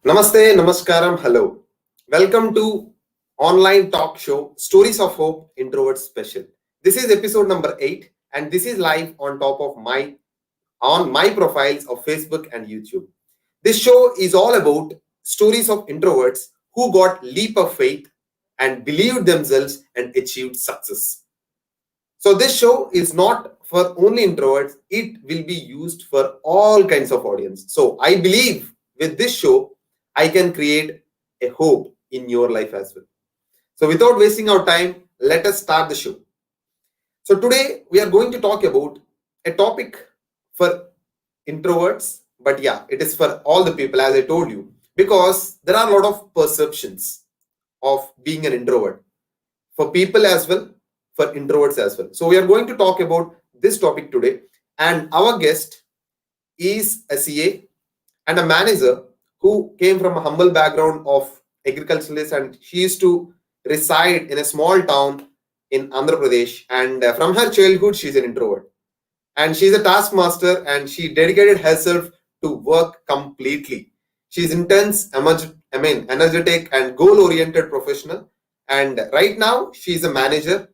Namaste, Namaskaram, hello. Welcome to online talk show Stories of Hope Introverts Special. This is episode number 8 and this is live on top of my profiles of Facebook and YouTube. This show is all about stories of introverts who got leap of faith and believed themselves and achieved success. So this show is not for only introverts, it will be used for all kinds of audience. So I believe with this show I can create a hope in your life as well. So without wasting our time, let us start the show. So today we are going to talk about a topic for introverts, but yeah, it is for all the people, as I told you, because there are a lot of perceptions of being an introvert for people as well, for introverts as well. So we are going to talk about this topic today, and our guest is a CA and a manager who came from a humble background of agriculturists, and she used to reside in a small town in Andhra Pradesh, and from her childhood she's an introvert and she's a taskmaster and she dedicated herself to work completely. She's intense, energetic and goal-oriented professional, and right now she's a manager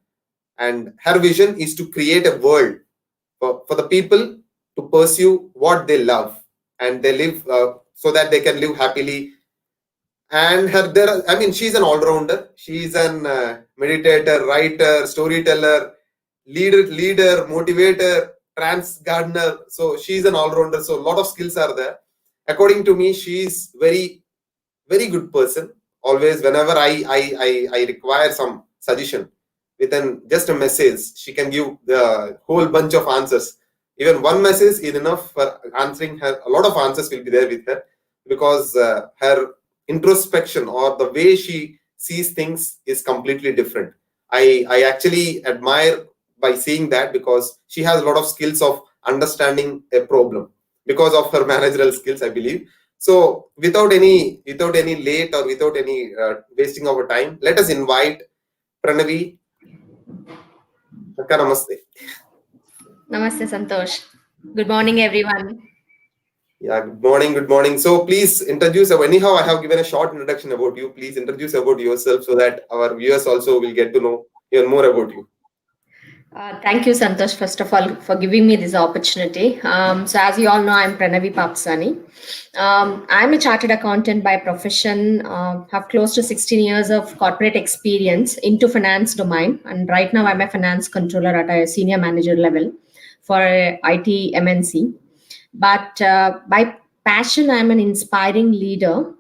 and her vision is to create a world for the people to pursue what they love and they live so that they can live happily. And she's an all-rounder. She's an meditator, writer, storyteller, leader, motivator, trans gardener. So she's an all-rounder. So a lot of skills are there. According to me, she's very, very good person. Always, whenever I require some suggestion, within just a message, she can give the whole bunch of answers. Even one message is enough for answering her. A lot of answers will be there with her because her introspection or the way she sees things is completely different. I actually admire by seeing that because she has a lot of skills of understanding a problem because of her managerial skills, I believe. So without any late or without any wasting of our time, let us invite Pranavi. Namaste. Namaste, Santhosh. Good morning, everyone. Yeah, good morning. So please introduce, anyhow, I have given a short introduction about you. Please introduce about yourself so that our viewers also will get to know even more about you. Thank you, Santosh, first of all, for giving me this opportunity. So as you all know, I'm Pranavi Papasani. I'm a chartered accountant by profession, have close to 16 years of corporate experience into finance domain. And right now I'm a finance controller at a senior manager level for a IT MNC. But by passion, I'm an inspiring leader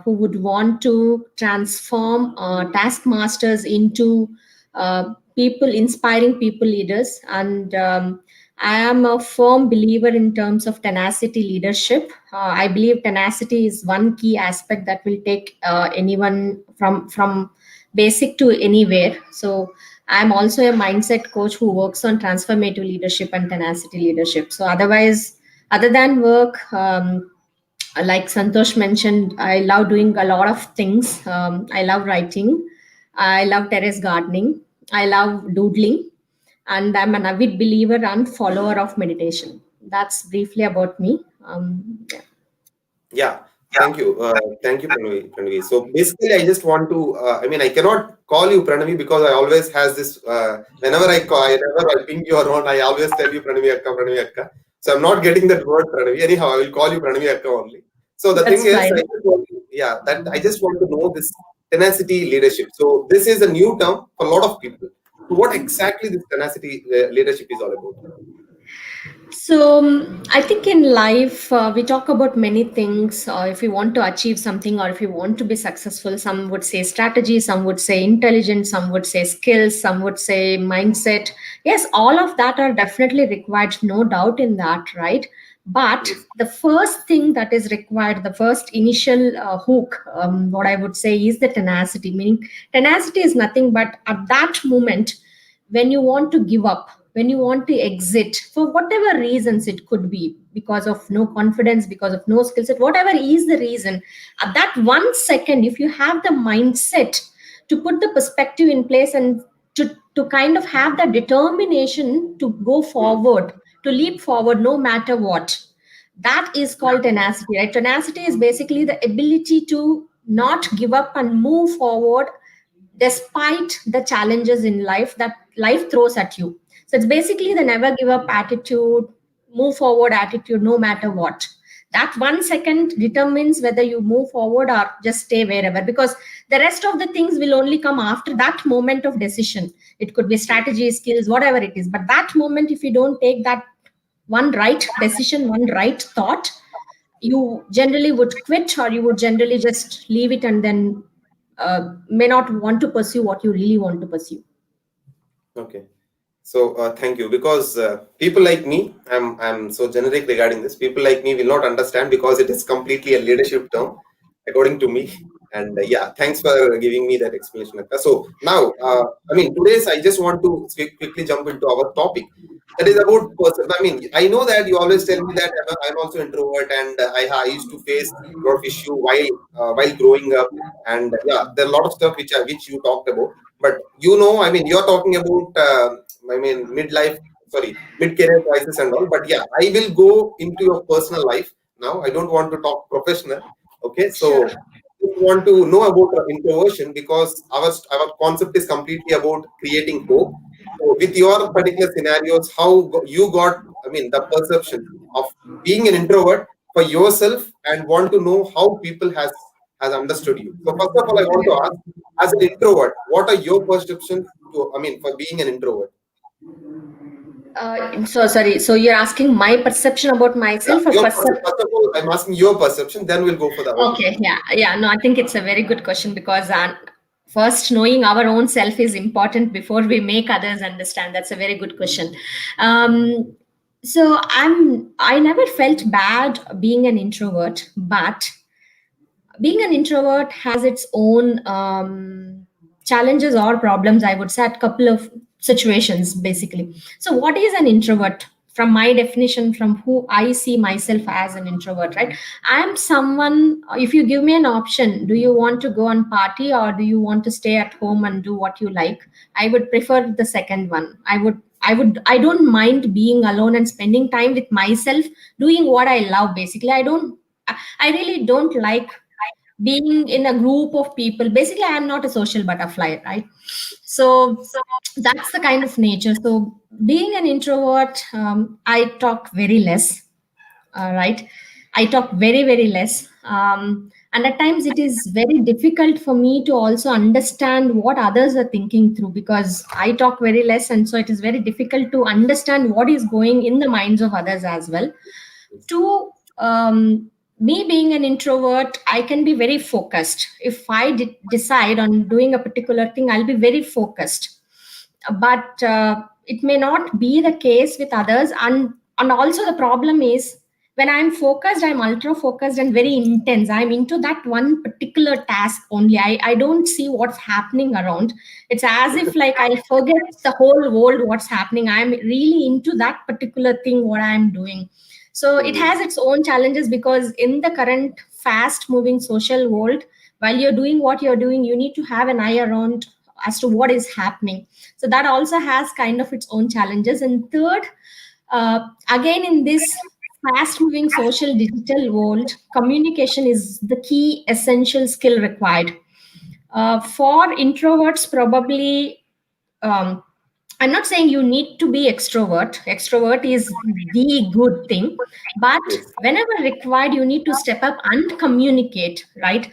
who would want to transform taskmasters into inspiring people leaders. And I am a firm believer in terms of tenacity leadership. I believe tenacity is one key aspect that will take anyone from basic to anywhere. So I'm also a mindset coach who works on transformative leadership and tenacity leadership. So other than work, like Santosh mentioned, I love doing a lot of things. I love writing. I love terrace gardening. I love doodling. And I'm an avid believer and follower of meditation. That's briefly about me. Yeah. Yeah, thank you. Thank you, Pranavi. So basically, I just want to, I cannot call you Pranavi because I always has this, whenever I ping you around, I always tell you Pranavi Akka. So I'm not getting that word Pranavi. Anyhow, I will call you Pranavi Akka only. So the That's thing is, fine. I just want to know this tenacity leadership. So this is a new term for a lot of people. So what exactly this tenacity leadership is all about? So, I think in life, we talk about many things. If you want to achieve something or if you want to be successful, some would say strategy, some would say intelligence, some would say skills, some would say mindset. Yes, all of that are definitely required, no doubt in that, right? But Yes. the first thing that is required, the first initial hook, what I would say is the tenacity. Meaning, tenacity is nothing but at that moment when you want to give up, when you want to exit for whatever reasons, it could be because of no confidence, because of no skill set, whatever is the reason. At that 1 second, if you have the mindset to put the perspective in place and to kind of have the determination to go forward, to leap forward no matter what, That is called tenacity, right? Tenacity is basically the ability to not give up and move forward despite the challenges in life that life throws at you. So it's basically the never give up attitude, move forward attitude, no matter what. That 1 second determines whether you move forward or just stay wherever, because the rest of the things will only come after that moment of decision. It could be strategy, skills, whatever it is. But that moment, if you don't take that one right decision, one right thought, you generally would quit, or you would generally just leave it, and then may not want to pursue what you really want to pursue. Okay. So thank you, because people like me, I'm so generic regarding this. People like me will not understand because it is completely a leadership term, according to me. And yeah, thanks for giving me that explanation, Akka. So now, today's I just want to quickly jump into our topic. That is about person. I mean, I know that you always tell me that I'm also introvert, and I used to face a lot of issue while growing up, and yeah, there are a lot of stuff which you talked about. But you're talking about midlife, sorry, mid-career crisis and all. But yeah, I will go into your personal life now. I don't want to talk professional. Okay, Sure. so if you want to know about introversion, because our concept is completely about creating hope. So with your particular scenarios, you got, the perception of being an introvert for yourself, and want to know how people has understood you. So first of all, I want to ask, as an introvert, what are your perceptions for being an introvert? So sorry. So you're asking my perception about Yeah, myself, or perception? first of all, I'm asking your perception, then we'll go for the other thing. Okay, yeah, yeah. No, I think it's a very good question, because first knowing our own self is important before we make others understand. That's a very good question. Um, so I never felt bad being an introvert, but being an introvert has its own challenges or problems, I would say, at a couple of situations basically. So what is an introvert? From my definition, from who I see myself as an introvert, right? I'm someone, if you give me an option, do you want to go and party, or do you want to stay at home and do what you like? I would prefer the second one. I don't mind being alone and spending time with myself, doing what I love. Basically, I really don't like being in a group of people. Basically, I am not a social butterfly, right? So that's the kind of nature. So being an introvert, I talk very less, right? I talk very, very less. And at times it is very difficult for me to also understand what others are thinking through, because I talk very less. And so it is very difficult to understand what is going in the minds of others as well. To me being an introvert, I can be very focused. If I decide on doing a particular thing, I'll be very focused. But it may not be the case with others. And also the problem is, when I'm focused, I'm ultra focused and very intense. I'm into that one particular task only. I don't see what's happening around. It's as if like I forget the whole world, what's happening. I'm really into that particular thing, what I'm doing. So it has its own challenges, because in the current fast moving social world, while you're doing what you're doing, you need to have an eye around as to what is happening. So that also has kind of its own challenges. And third, again, in this fast moving social digital world, communication is the key essential skill required. For introverts, probably, um, I'm not saying you need to be extrovert. Extrovert is the good thing. But Yes. whenever required, you need to step up and communicate, right?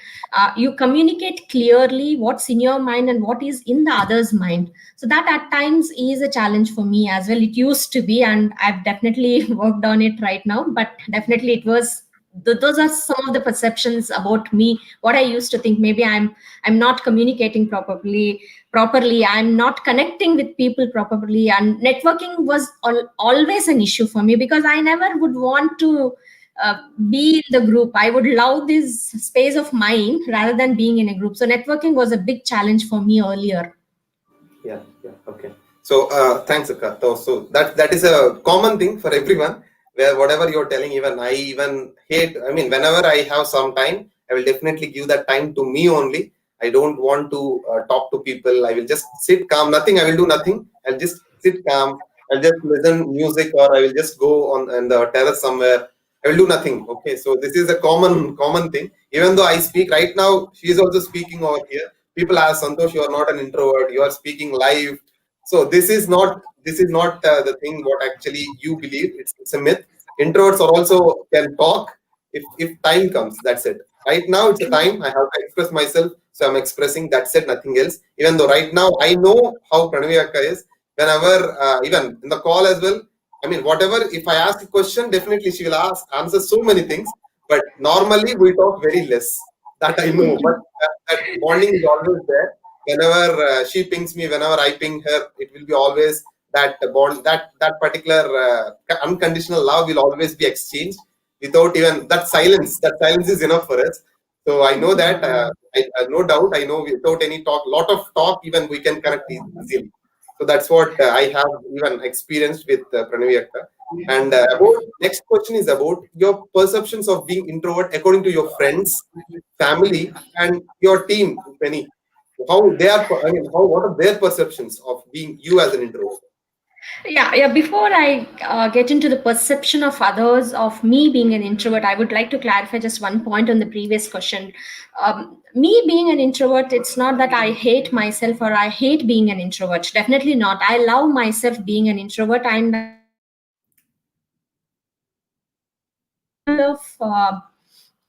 You communicate clearly what's in your mind and what is in the other's mind. So that at times is a challenge for me as well. It used to be, and I've definitely worked on it right now. But definitely it was, those are some of the perceptions about me, what I used to think. Maybe I'm not communicating properly, I'm not connecting with people properly, and networking was always an issue for me, because I never would want to uh, be in the group. I would love this space of mine rather than being in a group. So networking was a big challenge for me earlier. Yeah, yeah, okay. So thanks, Akka. So that is a common thing for everyone, where whatever you're telling, even I even hate. Whenever I have some time, I will definitely give that time to me only. I don't want to talk to people. I will just sit calm. Nothing. I will do nothing. I'll just sit calm. I'll just listen music, or I will just go on the terrace somewhere. I will do nothing. Okay, so this is a common thing. Even though I speak right now, she is also speaking over here. People ask, Santosh, you are not an introvert. You are speaking live. So this is not the thing what actually you believe. It's a myth. Introverts are also can talk if time comes. That's it. Right now it's a time I have to express myself, so I'm expressing. That's it, nothing else. Even though right now I know how Pranavi Akka is. Whenever even in the call as well, I mean, whatever, if I ask a question, definitely she will answer so many things. But normally we talk very less. That I know. But that bonding is always there. Whenever she pings me, whenever I ping her, it will be always that bond, that particular unconditional love will always be exchanged without even that silence. That silence is enough for us. So I know that, no doubt, I know without any talk, lot of talk, even we can connect easily. So that's what I have even experienced with Pranavi Akka. And about next question is about your perceptions of being introvert according to your friends, family, and your team, Penny. How they are, I mean, how what are their perceptions of being you as an introvert? Yeah. Before I get into the perception of others of me being an introvert, I would like to clarify just one point on the previous question. Me being an introvert, it's not that I hate myself or I hate being an introvert. Definitely not. I love myself being an introvert, and I of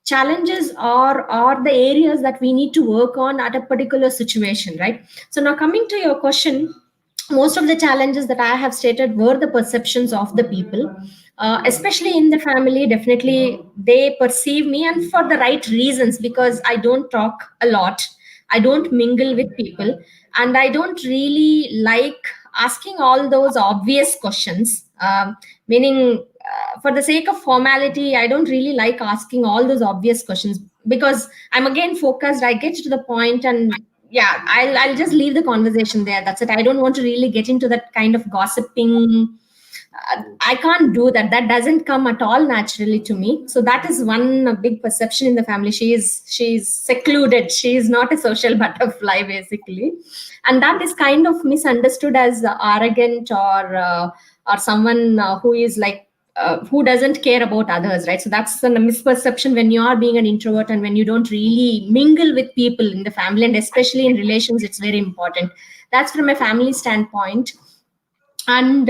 challenges are the areas that we need to work on at a particular situation, right? So now coming to your question, most of the challenges that I have stated were the perceptions of the people, especially in the family. Definitely, they perceive me, and for the right reasons, because I don't talk a lot, I don't mingle with people, and I don't really like asking all those obvious questions. Meaning, for the sake of formality, I don't really like asking all those obvious questions because I'm again focused. I get to the point, and yeah, I'll just leave the conversation there. That's it. I don't want to really get into that kind of gossiping. I can't do that. That doesn't come at all naturally to me. So that is one big perception in the family. She's secluded. She is not a social butterfly, basically, and that is kind of misunderstood as arrogant or someone who is like who doesn't care about others, right? So that's a misperception when you are being an introvert and when you don't really mingle with people in the family, and especially in relations, it's very important. That's from a family standpoint. And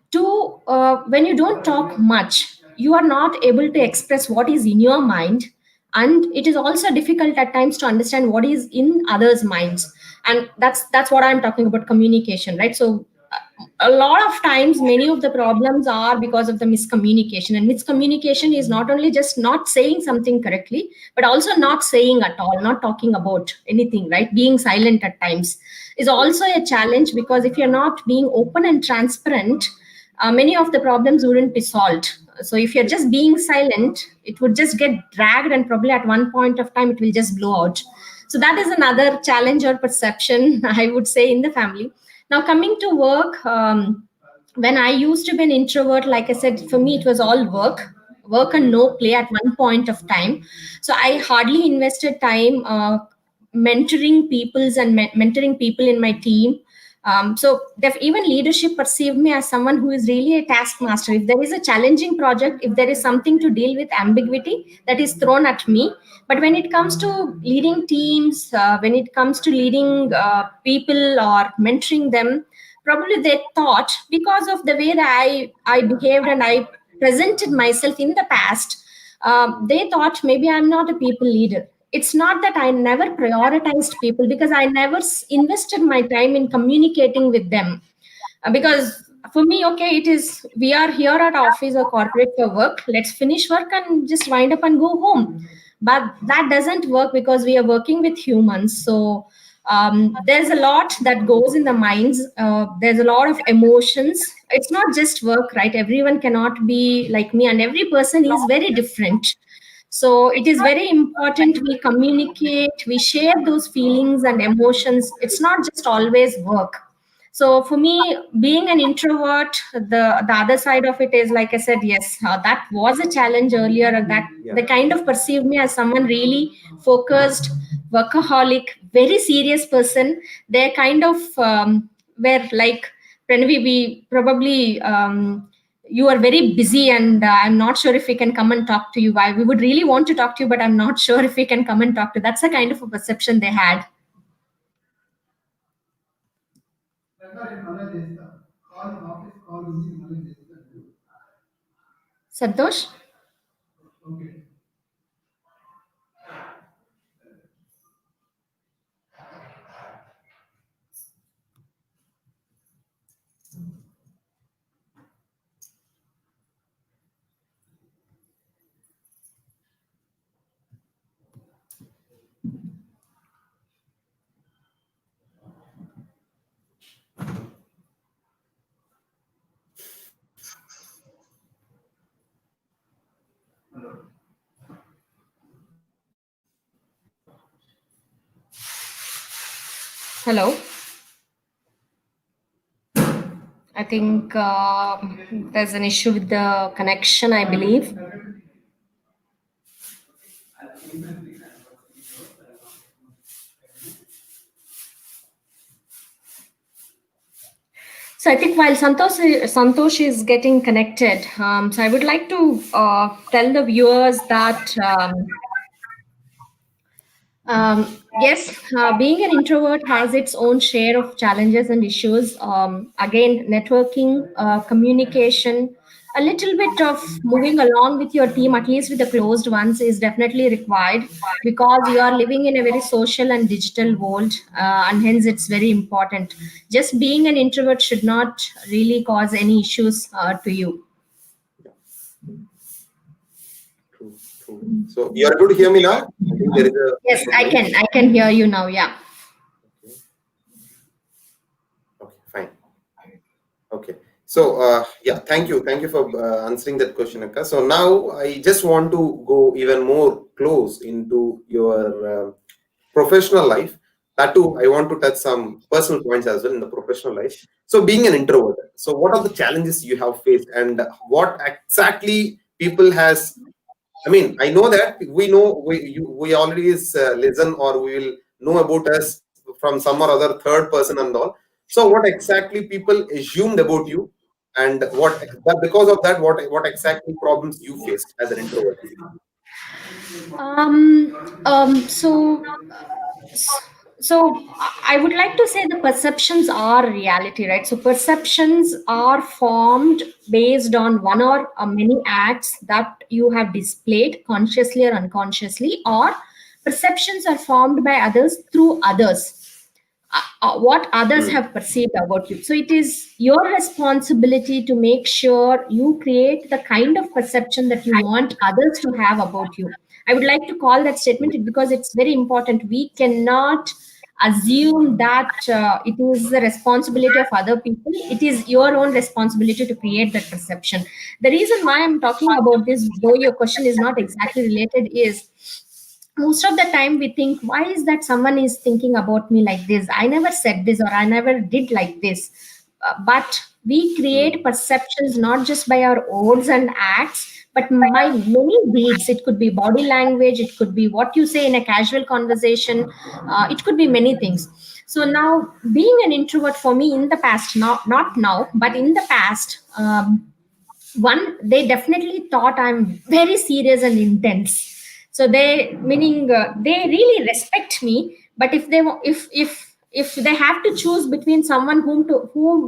two, when you don't talk much, you are not able to express what is in your mind, and it is also difficult at times to understand what is in others minds. And that's what I'm talking about, communication, right? So a lot of times many of the problems are because of the miscommunication, and miscommunication is not only just not saying something correctly, but also not saying at all, not talking about anything, right? Being silent at times is also a challenge, because if you're not being open and transparent, many of the problems wouldn't be solved. So if you're just being silent, it would just get dragged, and probably at one point of time it will just blow out. So that is another challenge or perception I would say in the family. Now coming to work, when I used to be an introvert, like I said, for me it was all work and no play at one point of time. So I hardly invested time mentoring people's and mentoring people in my team. So even leadership perceived me as someone who is really a taskmaster. If there is a challenging project, if there is something to deal with ambiguity, that is thrown at me. But when it comes to leading teams, when it comes to leading people or mentoring them, probably they thought, because of the way that I behaved and I presented myself in the past, they thought maybe I'm not a people leader. It's not that I never prioritized people, because I never invested my time in communicating with them. Because for me, okay, it is, we are here at office or corporate for work, let's finish work and just wind up and go home. But that doesn't work, because we are working with humans. So there's a lot that goes in the minds, there's a lot of emotions. It's not just work, right? Everyone cannot be like me, and every person is very different. So it is very important we communicate, we share those feelings and emotions. It's not just always work. So for me, being an introvert, the other side of it is, like I said, yes, that was a challenge earlier, and that they kind of perceived me as someone really focused, workaholic, very serious person. They kind of were like, Pranavi, we probably you are very busy, and I'm not sure if we can come and talk to you. We would really want to talk to you, but I'm not sure if we can come and talk to you. That's the kind of a perception they had. Santosh? Hello? I think there's an issue with the connection, I believe. So I think while Santosh is getting connected, so I would like to tell the viewers that yes, being an introvert has its own share of challenges and issues. Again, networking, communication, a little bit of moving along with your team, at least with the closed ones, is definitely required because you are living in a very social and digital world, and hence it's very important. Just being an introvert should not really cause any issues to you. True, true. So you are able to hear me now? I think there is a Yes, I problem. can. I can hear you now. Yeah. Okay. Okay, fine. Okay. So, yeah, thank you for answering that question, Akka. So now I just want to go even more close into your professional life. That too, I want to touch some personal points as well in the professional life. So, being an introvert, so what are the challenges you have faced, and what exactly people has? I mean, I know that we already listen, or we will know about us from some or other third person and all. So what exactly people assumed about you, and what but because of that, what exactly problems you faced as an introvert? So I would like to say the perceptions are reality, right? So perceptions are formed based on one or many acts that you have displayed consciously or unconsciously, or perceptions are formed by others through others, what others Hmm. have perceived about you. So it is your responsibility to make sure you create the kind of perception that you want others to have about you. I would like to call that statement because it's very important. We cannot assume that it is the responsibility of other people. It is your own responsibility to create that perception. The reason why I'm talking about this, though your question is not exactly related, is most of the time we think, why is that someone is thinking about me like this? I never said this, or I never did like this. But we create Hmm. perceptions not just by our words and acts, but by many deeds. It could be body language, it could be what you say in a casual conversation, it could be many things. So now, being an introvert for me in the past, not now, but in the past, one, they definitely thought I'm very serious and intense. So they, meaning, they really respect me. But if they if they have to choose between someone whom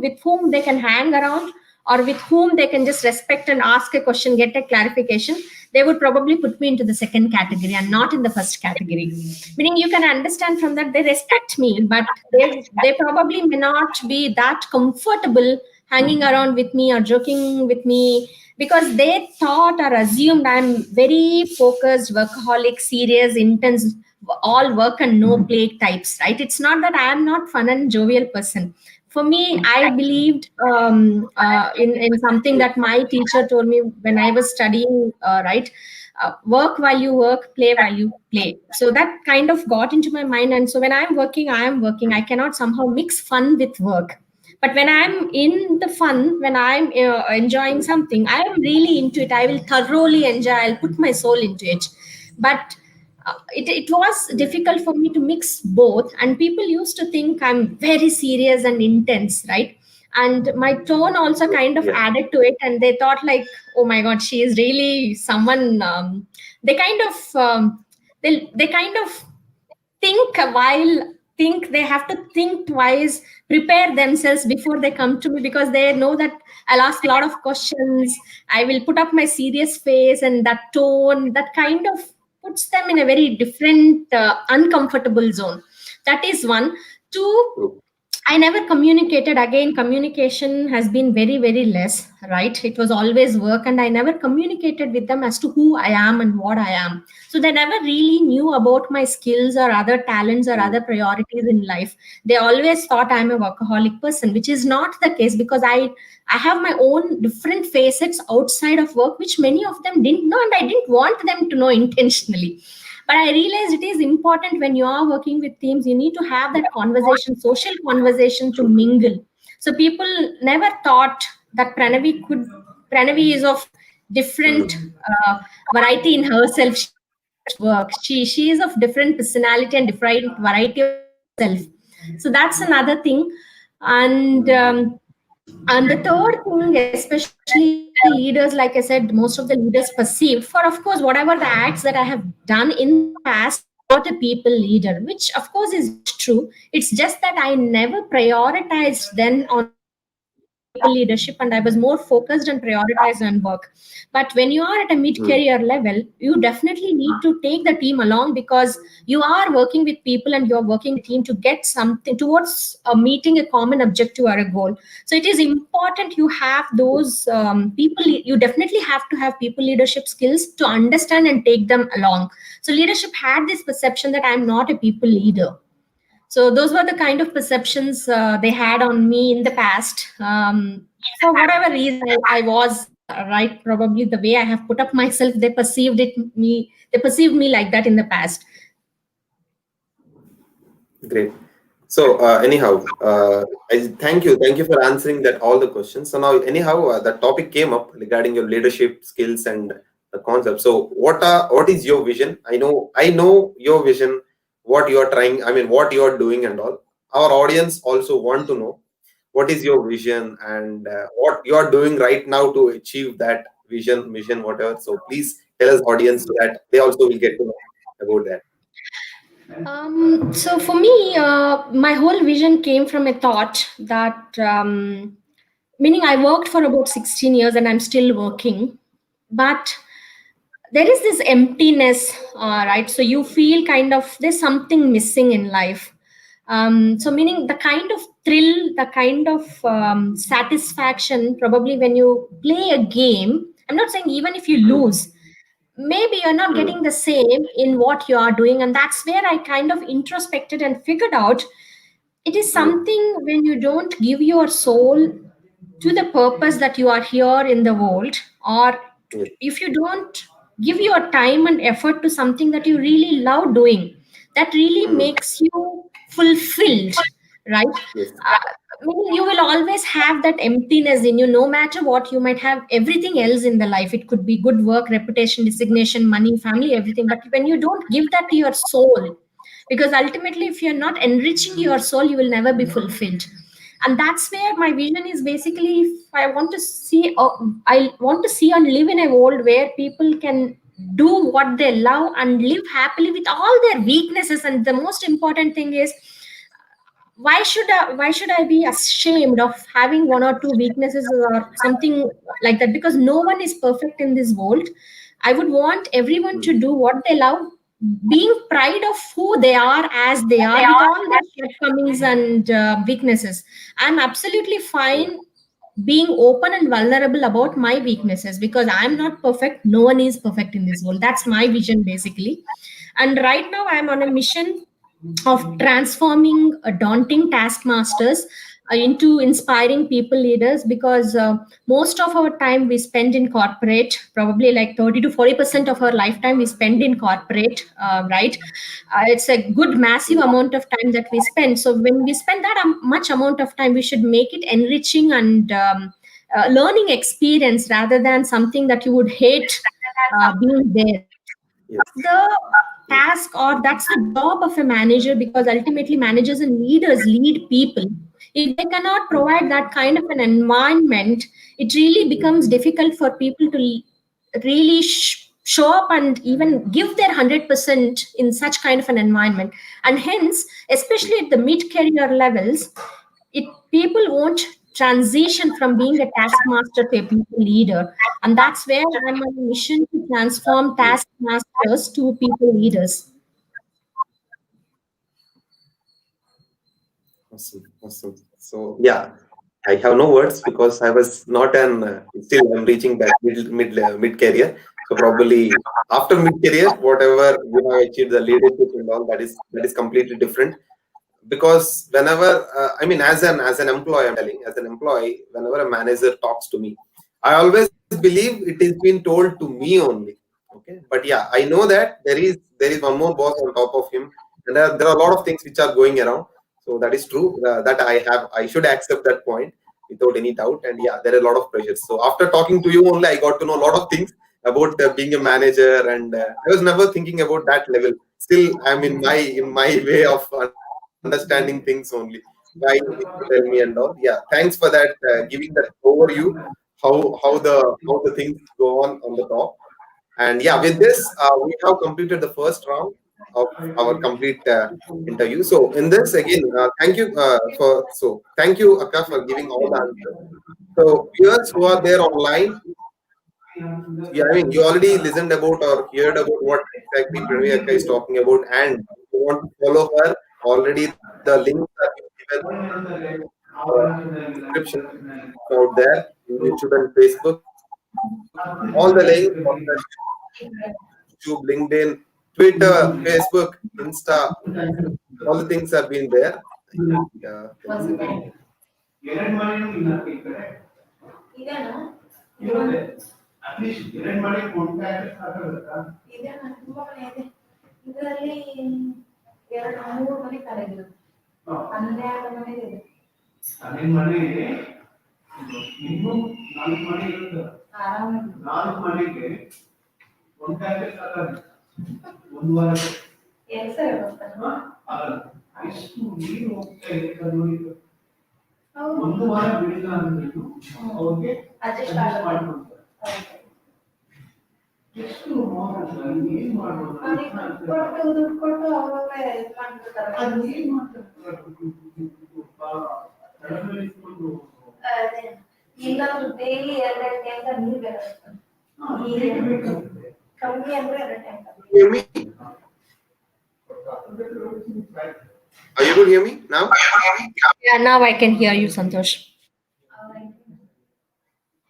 with whom they can hang around, or with whom they can just respect and ask a question, get a clarification, they would probably put me into the second category and not in the first category. Meaning, you can understand from that, they respect me, but they probably may not be that comfortable hanging around with me or joking with me, because they thought or assumed I'm very focused, workaholic, serious, intense, all work and no play types, right? It's not that I am not fun and jovial person. For me, I believed in something that my teacher told me when I was studying, right? Work while you work, play while you play. So that kind of got into my mind. And so when I'm working, I am working. I cannot somehow mix fun with work. But when I'm in the fun, when I'm enjoying something, I am really into it. I will thoroughly enjoy. I'll put my soul into it. But it was difficult for me to mix both, and people used to think I'm very serious and intense, right? and my tone also kind of Yeah. added to it, and they thought like, oh my god, she is really someone. They kind of they kind of think a while, think they have to think twice, prepare themselves before they come to me, because they know that I'll ask a lot of questions, I will put up my serious face, and that tone, that kind of puts them in a very different uncomfortable zone. That is one. Two, True. I never communicated. Again, communication has been very, very less, right? It was always work, and I never communicated with them as to who I am and what I am. So they never really knew about my skills or other talents or Mm. other priorities in life. They always thought I'm a workaholic person, which is not the case, because I have my own different facets outside of work, which many of them didn't know, and I didn't want them to know intentionally. But I realized it is important when you are working with teams, you need to have that conversation, social conversation, to True. True. mingle. So people never thought that Pranavi is of different Mm. variety in herself. She doesn't just work, she is of different personality and different variety of herself. So that's another thing. and Mm. um, and the third thing, especially leaders, like I said, most of the leaders perceive, for of course, whatever the acts that I have done in the past, I am not a people leader, which of course is not true. It's just that I never prioritized then on people leadership, and I was more focused and prioritized on work. But when you are at a mid Mm. career level, you definitely need to take the team along, because you are working with people and you're working with a team to get something towards meeting a common objective or a goal. So it is important you have those people. You definitely have to have people leadership skills to understand and take them along. So leadership had this perception that I'm not a people leader. So those were the kind of perceptions they had on me in the past. For whatever reason, I was right. Probably the way I have put up myself, they perceived it me. They perceived me like that in the past. Great. So anyhow, thank you for answering that all the questions. So now anyhow, the topic came up regarding your leadership skills and the concept. So what is your vision? I know your vision, what you are trying. I mean, what you are doing and all. Our audience also want to know what is your vision and what you are doing right now to achieve that vision, mission, whatever. So please tell us, audience, so that they also will get to know about that. So for me, my whole vision came from a thought that, meaning I worked for about 16 years and I'm still working, but there is this emptiness, right? So you feel kind of there's something missing in life. So meaning the kind of thrill, the kind of satisfaction, probably when you play a game. I'm not saying even if you Mm. lose, maybe you're not Mm. getting the same in what you are doing, and that's where I kind of introspected and figured out it is Mm. something when you don't give your soul to the purpose that you are here in the world, or Yes. if you don't give your time and effort to something that you really love doing, that really Mm. makes you fulfilled, right? Yes. Meaning you will always have that emptiness in you, no matter what. You might have everything else in the life, it could be good work, reputation, designation, money, family, everything, but when you don't give that to your soul, because ultimately if you're not enriching your soul, you will never be fulfilled. And that's where my vision is basically, if I want to see, I want to see and live in a world where people can do what they love and live happily with all their weaknesses. And the most important thing is, why should I be ashamed of having one or two weaknesses or something like that? Because no one is perfect in this world. I would want everyone Mm. to do what they love, being pride of who they are as they are, with all their shortcomings and weaknesses. I'm absolutely Yeah. fine being open and vulnerable about my weaknesses, because I'm not perfect, no one is perfect in this world. That's my vision basically. And right now I'm on a mission of transforming daunting taskmasters into inspiring people leaders, because most of our time we spend in corporate, probably like 30 to 40% of our lifetime we spend in corporate, right? It's a good massive Mm. amount of time that we spend. So when we spend that much amount of time, we should make it enriching and learning experience, rather than something that you would hate being there. Yes. That's the Yes. task, or that's the job of a manager, because ultimately managers and leaders lead people. If they cannot provide that kind of an environment, it really becomes difficult for people to really show up and even give their 100% in such kind of an environment. And hence, especially at the mid-career levels, it people won't transition from being a taskmaster to a people leader. And that's where I'm on a mission to transform taskmasters to people leaders. Awesome, awesome. So yeah, I have no words because I was not an still I'm reaching back mid career. So probably after mid career, whatever you have achieved, the leadership and all, that is completely different. Because whenever as an employee, I'm telling, as an employee, whenever a manager talks to me, I always believe it is being told to me only. Okay, but yeah, I know that there is one more boss on top of him, and there are a lot of things which are going around. So that is true, that I should accept that point without any doubt. And yeah, there are a lot of pressures. So after talking to you only, I got to know a lot of things about being a manager, and I was never thinking about that level. Still, I'm in my way of understanding things only. Why you need to tell me and all. Yeah, thanks for that, giving that overview, how the things go on the top. And yeah, with this, we have completed the first round of our complete interview. So in this again, thank you, Akka, for giving all the answers. So viewers who are there online, yeah, I mean, you already listened about or heard about what exactly Pranavi Akka is talking about, and if you want to follow her, already the links have been given uh, description out there in YouTube and Facebook. All the links of the YouTube, LinkedIn, Twitter, Facebook, Insta, all the things have been there. Yeah, one second. Hear me? Are you able to hear me now? Yeah, now I can hear you, Santosh.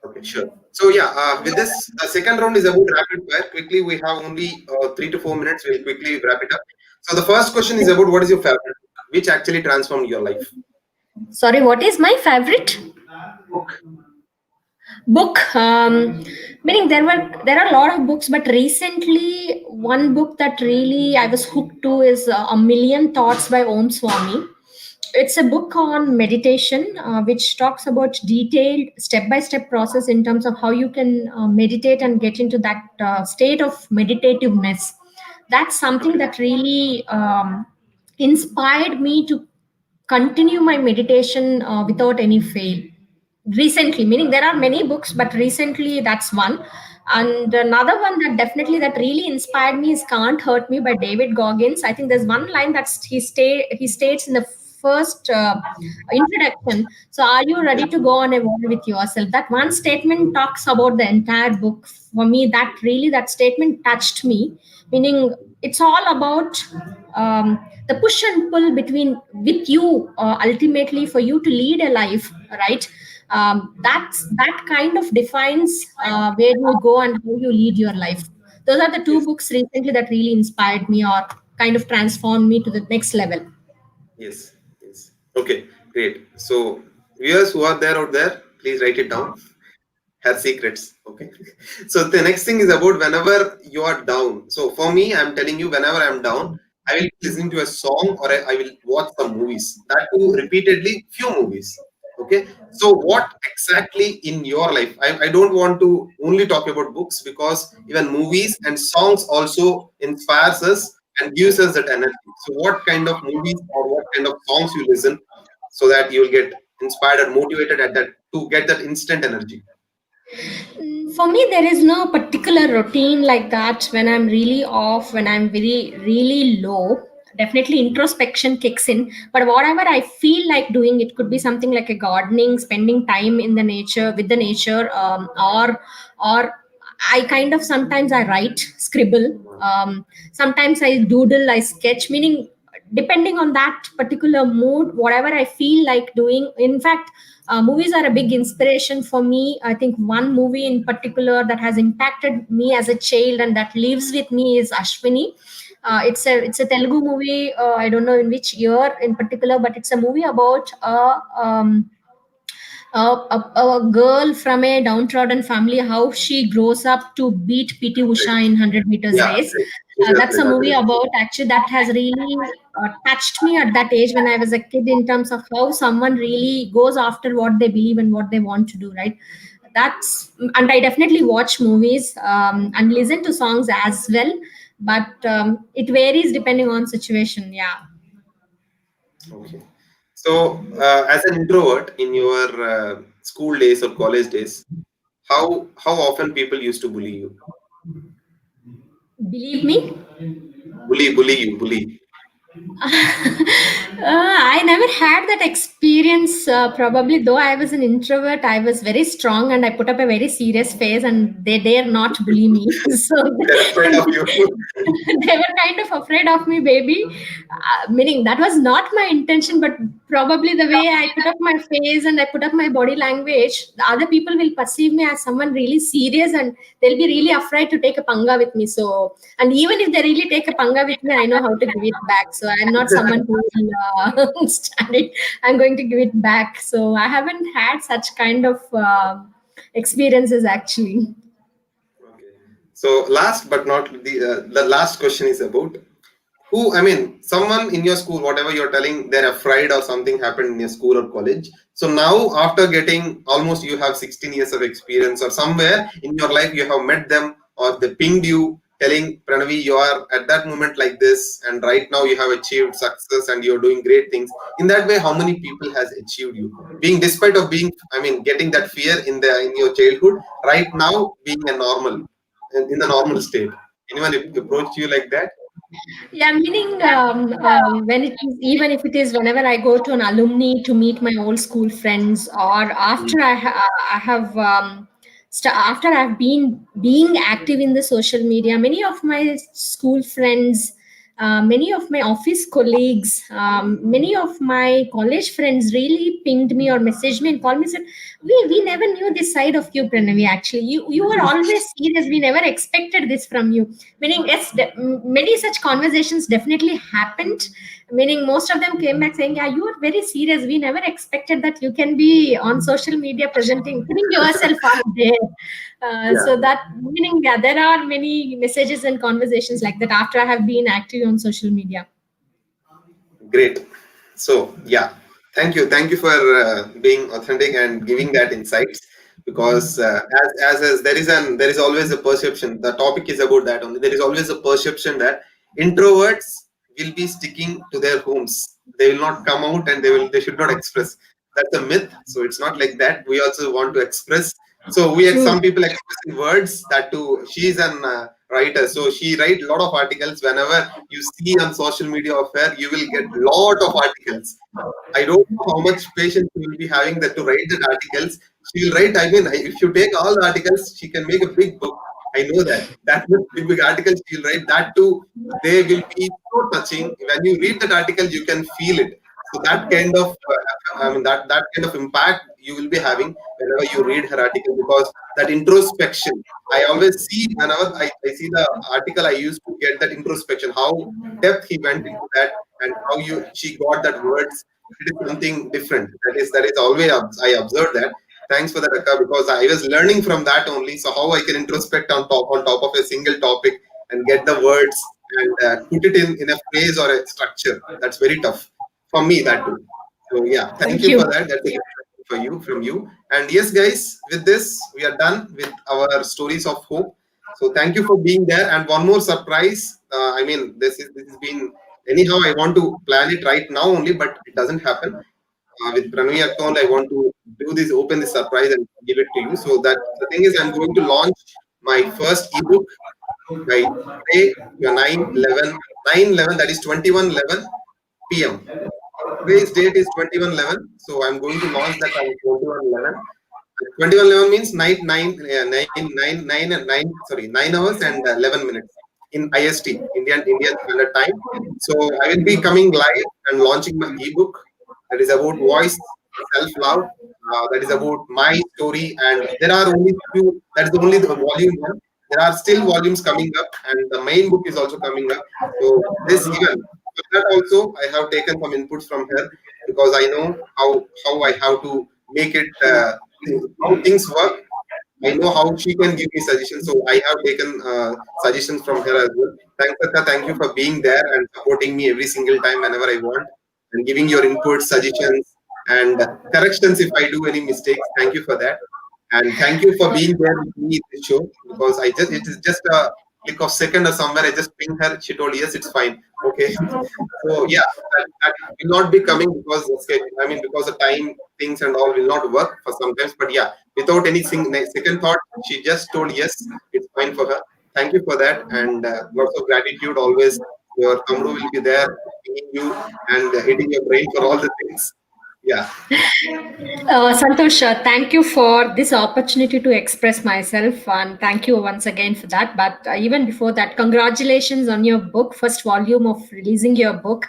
Okay, sure. So yeah, with this, the second round is about rapid fire. Quickly, we have only 3 to 4 minutes. We'll quickly wrap it up. So the first question is about what is your favorite book, which actually transformed your life? Sorry, what is my favorite Book. book? Meaning there are a lot of books, but recently one book that really I was hooked to is A Million Thoughts by Om Swami. It's a book on meditation, which talks about detailed step-by-step process in terms of how you can meditate and get into that state of meditativeness. That's something Okay. that really inspired me to continue my meditation without any fail recently, meaning there are many books, but recently that's one. And another one that definitely that really inspired me is Can't Hurt Me by David Goggins. I think there's one line that's he states in the first introduction, so are you ready to go on a war with yourself? That one statement talks about the entire book. For me, that really, that statement touched me, meaning it's all about the push and pull between with you, ultimately for you to lead a life, right? That kind of defines where you go and how you lead your life. Those are the two Yes. books recently that really inspired me or kind of transformed me to the next level. Yes. Yes. Okay. Great. So viewers who are there out there, please write it down. Her secrets. Okay. So the next thing is about whenever you are down. So for me, I'm telling you, whenever I'm down, I will be listening to a song or I will watch some movies. That too, repeatedly, few movies. Okay. So what exactly in your life? I don't want to only talk about books, because even movies and songs also inspires us and gives us that energy. So what kind of movies or what kind of songs you listen? so that you will get inspired and motivated at that to get that instant energy? For me, there is no particular routine like that. When I'm really off, when I'm very really low, definitely introspection kicks in. But whatever I feel like doing, it could be something like a gardening, spending time in the nature, with the nature, or I kind of sometimes I write, scribble. Sometimes I doodle, I sketch. Meaning, depending on that particular mood, whatever I feel like doing. In fact, movies are a big inspiration for me. I think one movie in particular that has impacted me as a child and that lives with me is Ashwini. It's a Telugu movie. I don't know in which year in particular, but it's a movie about a girl from a downtrodden family, how she grows up to beat PT Usha in 100 meters Yeah, race. That's exactly. a movie Agree. about, actually, that has really touched me at that age when I was a kid, in terms of how someone really goes after what they believe and what they want to do, right? And I definitely watch movies and listen to songs as well, but it varies depending on situation. Yeah. Okay. So, as an introvert in your school days or college days, how often people used to bully you? Believe me. Bully. I never had that experience. Probably, though I was an introvert, I was very strong and I put up a very serious face, and they dare not bully me. So They're afraid of you. they were kind of afraid of me, baby. Meaning that was not my intention, but probably the way I put up my face and I put up my body language, the other people will perceive me as someone really serious, and they'll be really afraid to take a panga with me. So, and even if they really take a panga with me, I know how to give it back. So I'm not someone who will stand it. I'm going to give it back. So I haven't had such kind of experiences actually. Okay. So, last but not the last question is about who, I mean, someone in your school, whatever you're telling, they're afraid or something happened in your school or college. So now, after getting almost you have 16 years of experience, or somewhere in your life you have met them, or they pinged you telling Pranavi, you are at that moment like this, and right now you have achieved success and you're doing great things. In that way, how many people has achieved you? Being despite of being, I mean, getting that fear in your childhood, right now being a normal in the normal state. Anyone approached you like that? Yeah, meaning when it is, even if it is whenever I go to an alumni to meet my old school friends, or Mm. after I have after I've been being active in the social media, many of my school friends, many of my office colleagues, many of my college friends really pinged me or messaged me and called me and said, we never knew this side of you, Pranavi. Actually, you were always serious. We never expected this from you. Meaning, yes, many such conversations definitely happened. Meaning, most of them came back saying, yeah, you are very serious. We never expected that you can be on social media presenting, putting yourself out there. Yeah. So that, meaning, yeah, there are many messages and conversations like that after I have been active on social media. Great. So, yeah, thank you for being authentic and giving that insights. Because as there is always a perception. The topic is about that only. There is always a perception that introverts will be sticking to their homes. They will not come out and they should not express. That's a myth. So it's not like that. We also want to express. So we had True. some people expressing words that too. She's an writer, so she write a lot of articles. Whenever you see on social media of her, you will get lot of articles. I don't know how much patience she will be having that to write that articles. She will write. I mean, if you take all the articles, she can make a big book. I know that. That big articles she will write. That too, they will be so touching. When you read that article, you can feel it. So that kind of, I mean, that kind of impact you will be having whenever you read her article, because that introspection. I always see whenever I see the article, I used to get that introspection, how depth he went into that, and how she got that words. It is something different. That is always I observed that. Thanks for that, Akka, because I was learning from that only. So how I can introspect on top of a single topic and get the words and put it in a phrase or a structure. That's very tough for me. That too. So yeah, thank Thank you you. for that. That's a good question for you from you. And yes, guys, with this we are done with our stories of hope. So thank you for being there. And one more surprise. I mean, this has been anyhow. I want to plan it right now only, but it doesn't happen. with Pranavi account, I want to do this, open this surprise and give it to you. So that the thing is, I'm going to launch my first ebook by today, 9/11, that is 21/11 p.m. Today's date is 21/11, so I'm going to launch that on 21/11. 21/11 means sorry, 9 hours and 11 minutes in IST, Indian Standard Time. So I will be coming live and launching my ebook that is about voice, self-love. That is about my story, and there are only few. That is only the volume one. There are still volumes coming up, and the main book is also coming up. So this even for that also, I have taken some inputs from her because I know how I have to make it how things work. I know how she can give me suggestions, so I have taken suggestions from her as well. Thanks, Satya. Thank you for being there and supporting me every single time whenever I want and giving your inputs, suggestions, and corrections if I do any mistakes. Thank you for that, and thank you for being there with me in this show because it is just a click of second or somewhere. I just pinged her. She told yes, it's fine. Okay, so yeah, that will not be coming because I mean because the time things and all will not work for sometimes. But yeah, without any second thought, she just told yes, it's fine for her. Thank you for that, and lots of gratitude always. Your Tamru will be there, hitting you and hitting your brain for all the things. Yeah, Santosh, thank you for this opportunity to express myself, and thank you once again for that. But even before that, congratulations on your book, first volume of releasing your book.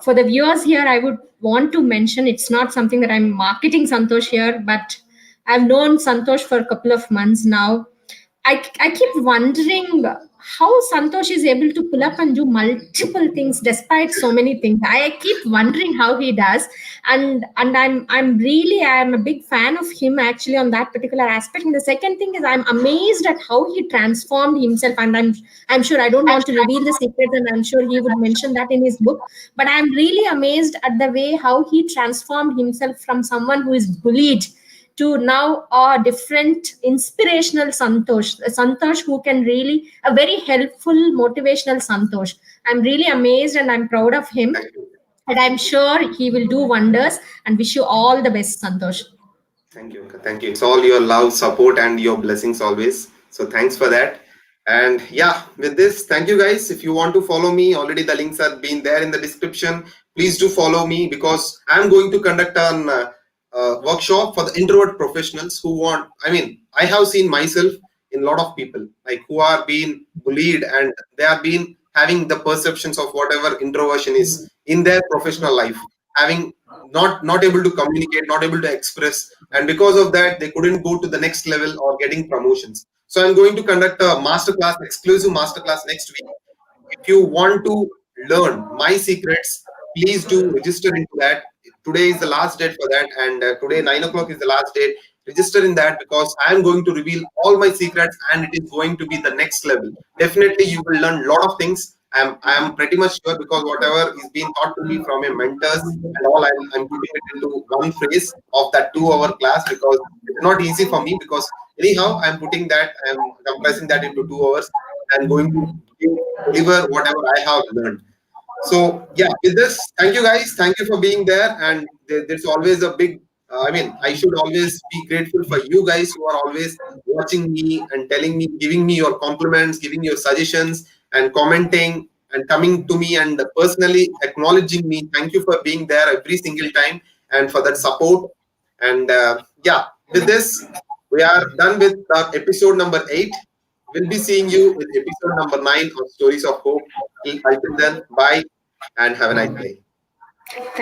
For the viewers here, I would want to mention it's not something that I'm marketing Santosh here, but I've known Santosh for a couple of months now. I keep wondering how Santosh is able to pull up and do multiple things despite so many things. I keep wondering how he does, and I'm a big fan of him actually on that particular aspect. And the second thing is I'm amazed at how he transformed himself. And I'm sure I don't want to reveal the secret, and I'm sure he would mention that in his book. But I'm really amazed at the way how he transformed himself from someone who is bullied to now a different inspirational Santosh who can really a very helpful motivational Santosh. I'm really amazed and I'm proud of him, thank you. and I'm sure he will do wonders, and wish you all the best, Santosh. Thank you. Thank you. It's all your love, support, and your blessings always. So thanks for that. And yeah, with this, thank you guys. If you want to follow me, already the links are been there in the description. Please do follow me because I'm going to conduct an workshop for the introvert professionals who want. I mean, I have seen myself in a lot of people like who are being bullied and they are being having the perceptions of whatever introversion is in their professional life, having not able to communicate, not able to express, and because of that they couldn't go to the next level or getting promotions. So I'm going to conduct a masterclass, exclusive masterclass next week. If you want to learn my secrets, please do register into that. Today is the last date for that, and today 9 o'clock is the last date. Register in that because I am going to reveal all my secrets, and it is going to be the next level. Definitely, you will learn a lot of things. I am pretty much sure because whatever is being taught to me from my mentors and all, I'm putting it into one phrase of that 2 hour class because it's not easy for me because anyhow I'm putting that, I'm compressing that into 2 hours and going to give, deliver whatever I have learned. So yeah, with this, thank you guys. Thank you for being there. And there's always a big. I mean, I should always be grateful for you guys who are always watching me and telling me, giving me your compliments, giving your suggestions, and commenting and coming to me and personally acknowledging me. Thank you for being there every single time and for that support. And yeah, with this, we are done with episode number 8. We'll be seeing you with episode number 9 of Stories of Hope. Until then, bye and have a nice day.